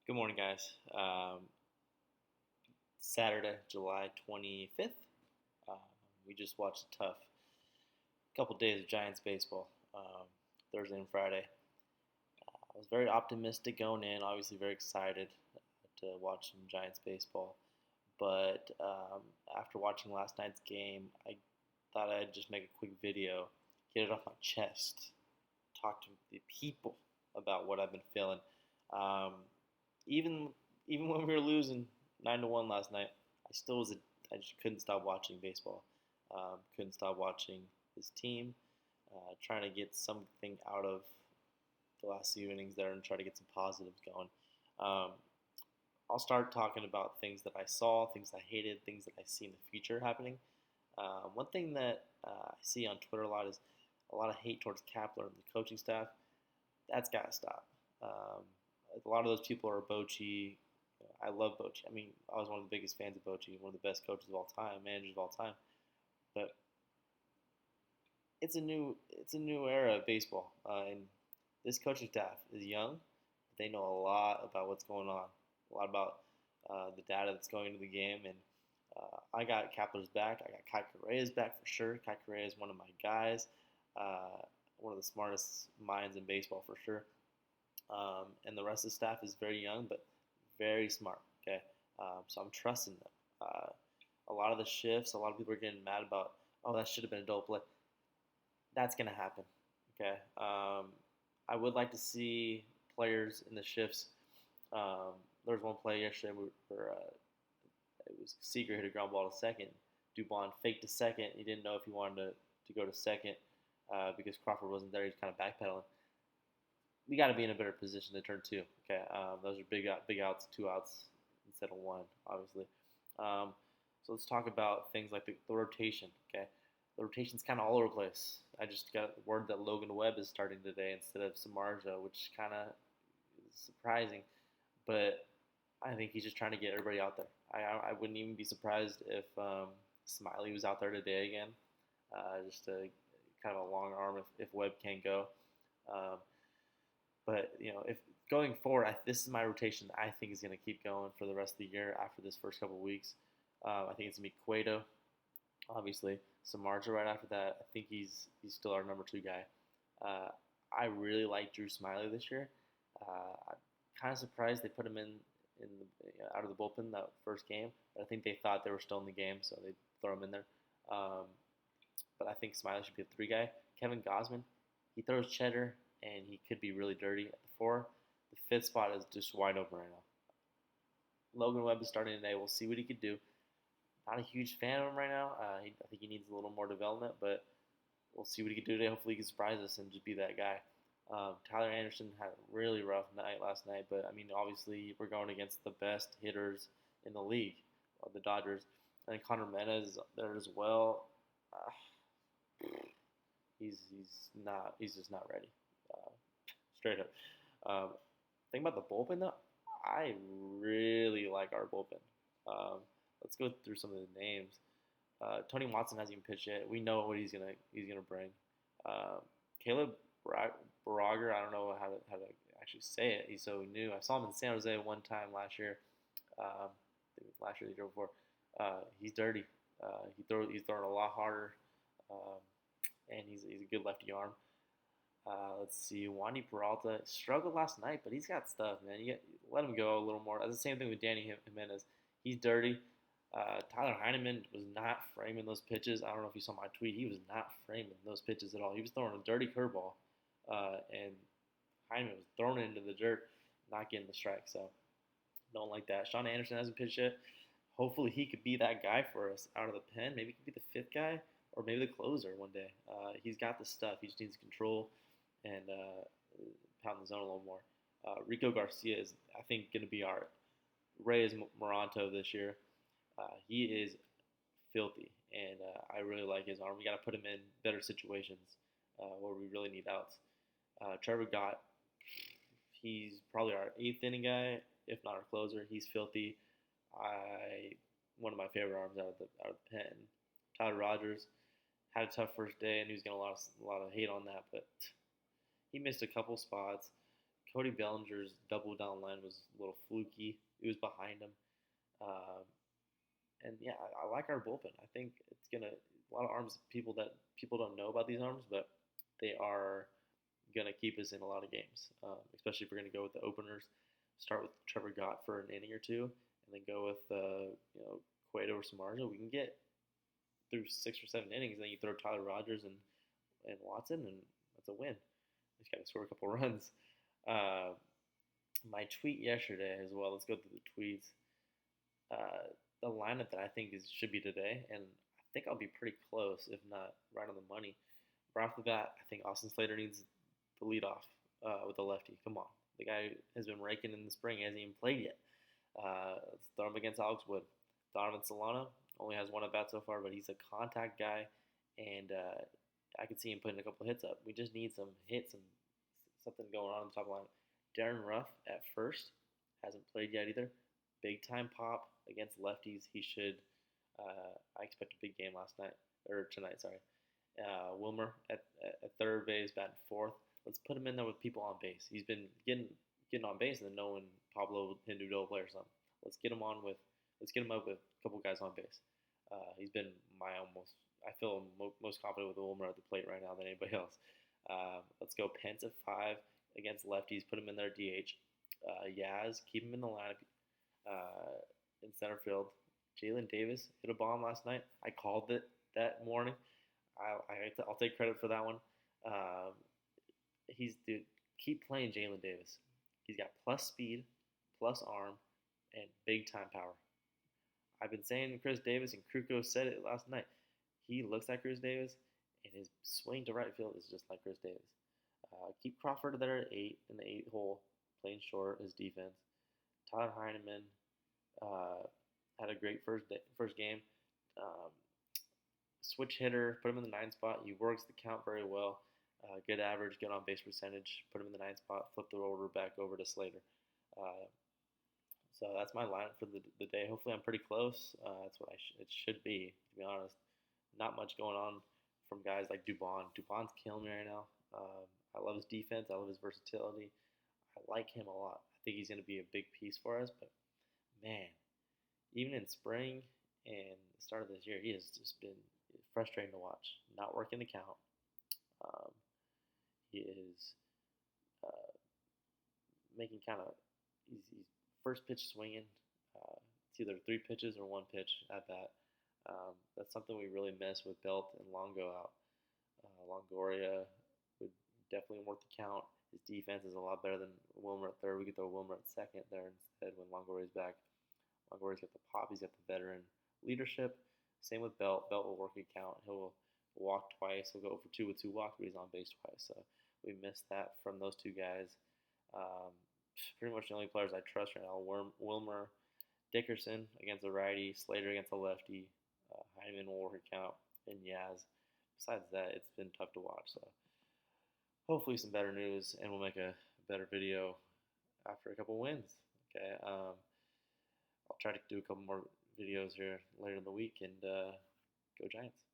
Good morning, guys. Saturday, July 25th. Uh, we just watched a tough couple days of Giants baseball, Thursday and Friday. I was very optimistic going in, obviously, very excited to watch some Giants baseball. But after watching last night's game, I thought I'd just make a quick video, get it off my chest, talk to the people about what I've been feeling. Um, even even when we were losing 9-1 last night, I just couldn't stop watching baseball. Couldn't stop watching this team, trying to get something out of the last few innings there and try to get some positives going. Um, I'll start talking about things that I saw, things I hated, things that I see in the future happening. One thing that I see on Twitter a lot of hate towards Kapler and the coaching staff. That's got to stop. Um, a lot of those people are Bochy. I love Bochy. I mean, I was one of the biggest fans of Bochy, one of the best coaches of all time, managers of all time. But it's a new era of baseball, and this coaching staff is young. But they know a lot about what's going on, a lot about the data that's going into the game, and I got Kapler's back. I got Kai Correa's back for sure. Kai Correa is one of my guys, uh, one of the smartest minds in baseball for sure. And the rest of the staff is very young, but very smart. Okay, so I'm trusting them. A lot of the shifts, a lot of people are getting mad about, oh, that should have been a double play. That's gonna happen. Okay, I would like to see players in the shifts. Um, there was one play yesterday where it was Seager hit a ground ball to second. Dubon faked to second. He didn't know if he wanted to go to second because Crawford wasn't there. He's kind of backpedaling. We got to be in a better position to turn two. Okay, those are big outs, two outs instead of one, obviously. So let's talk about things like the rotation. Okay, the rotation's kind of all over the place. I just got word that Logan Webb is starting today instead of Samardzija, which kind of is surprising, but I think he's just trying to get everybody out there. I wouldn't even be surprised if Smiley was out there today again, just to kind of a long arm if Webb can't go. Um, but if going forward, this is my rotation that I think is going to keep going for the rest of the year after this first couple of weeks. I think it's going to be Cueto, obviously. Samardzija right after that. I think he's still our number two guy. I really like Drew Smiley this year. I'm kind of surprised they put him in out of the bullpen that first game, but I think they thought they were still in the game, so they throw him in there. Um, but I think Smiley should be a three guy. Kevin Gausman, he throws cheddar and he could be really dirty at the four. The fifth spot is just wide open right now. Logan Webb is starting today. We'll see what he could do. Not a huge fan of him right now. I think he needs a little more development, but we'll see what he can do today. Hopefully, he can surprise us and just be that guy. Tyler Anderson had a really rough night last night, but I mean, obviously, we're going against the best hitters in the league, the Dodgers. And Connor Mena is there as well. He's just not ready, uh, straight up. Um, thing about the bullpen though, I really like our bullpen. Um, let's go through some of the names. Tony Watson hasn't even pitched yet. We know what he's gonna bring. Um, Caleb Barager, I don't know how to actually say it. He's so new. I saw him in San Jose one time last year. I think it was last year, the year before. He's dirty. He's throwing a lot harder, um, and he's a good lefty arm. Let's see, Wandy Peralta struggled last night, but he's got stuff, man. Let him go a little more. That's the same thing with Danny Jimenez. He's dirty. Tyler Heineman was not framing those pitches. I don't know if you saw my tweet. He was not framing those pitches at all. He was throwing a dirty curveball, and Heineman was throwing it into the dirt, not getting the strike. So don't like that. Sean Anderson hasn't pitched yet. Hopefully he could be that guy for us out of the pen. Maybe he could be the fifth guy or maybe the closer one day. He's got the stuff. He just needs control and pound the zone a little more. Rico Garcia is, I think, going to be our Reyes Moranto this year. He is filthy, and I really like his arm. We got to put him in better situations where we really need outs. Trevor Gott, he's probably our eighth inning guy, if not our closer. He's filthy. One of my favorite arms out of the pen. Tyler Rogers had a tough first day, and he was getting a lot of hate on that, but he missed a couple spots. Cody Bellinger's double down line was a little fluky. It was behind him. Um, and yeah, I like our bullpen. I think it's gonna a lot of arms. People don't know about these arms, but they are gonna keep us in a lot of games. Especially if we're gonna go with the openers. Start with Trevor Gott for an inning or two, and then go with Cueto or Samardzija. We can get through 6 or 7 innings, and then you throw Tyler Rogers and Watson, and that's a win. Just got to score a couple runs. Uh, my tweet yesterday as well. Let's go through the tweets. The lineup that I think should be today, and I think I'll be pretty close, if not right on the money. Right off the bat, I think Austin Slater needs the lead off with the lefty. Come on, the guy has been raking in the spring. He hasn't even played yet. Let's throw him against Alex Wood. Donovan Solano only has one at bat so far, but he's a contact guy, and I could see him putting a couple hits up. We just need some hits, something going on the top line. Darren Ruff at first hasn't played yet either. Big time pop against lefties. He should. I expect a big game tonight. Sorry. Wilmer at third base, batting fourth. Let's put him in there with people on base. He's been getting on base and then knowing Pablo Pindudo play or something. Let's get him up with a couple guys on base. He's been I feel most confident with Wilmer at the plate right now than anybody else. Let's go Pence at 5 against lefties. Put him in there DH. Yaz, keep him in the lineup in center field. Jalen Davis hit a bomb last night. I called it that morning. I'll take credit for that one. Keep playing Jalen Davis. He's got plus speed, plus arm, and big time power. I've been saying Chris Davis, and Kruko said it last night. He looks like Chris Davis, and his swing to right field is just like Chris Davis. Keep Crawford there at 8 in the 8 hole, playing short his defense. Todd Heineman had a great first game. Switch hitter, put him in the 9 spot. He works the count very well. Good average, good on base percentage. Put him in the 9 spot. Flip the order back over to Slater. So that's my lineup for the day. Hopefully, I'm pretty close. That's what it should be, to be honest. Not much going on from guys like Dubon. Dubon's killing me right now. I love his defense. I love his versatility. I like him a lot. I think he's going to be a big piece for us. But, man, even in spring and the start of this year, he has just been frustrating to watch. Not working the count. He is making he's first pitch swinging. It's either 3 pitches or 1 pitch at bat. That's something we really miss with Belt and Longo out. Longoria would definitely work the count. His defense is a lot better than Wilmer at third. We could throw Wilmer at second there instead when Longoria's back. Longoria's got the pop. He's got the veteran leadership. Same with Belt. Belt will work the count. He'll walk twice. He'll go for 2 with 2 walks, but he's on base twice. So we missed that from those 2 guys. Pretty much the only players I trust right now: Wilmer, Dickerson against the righty, Slater against the lefty, Heineman will work a count, and Yaz. Besides that, it's been tough to watch. So hopefully some better news, and we'll make a better video after a couple wins. Okay. I'll try to do a couple more videos here later in the week, and go Giants.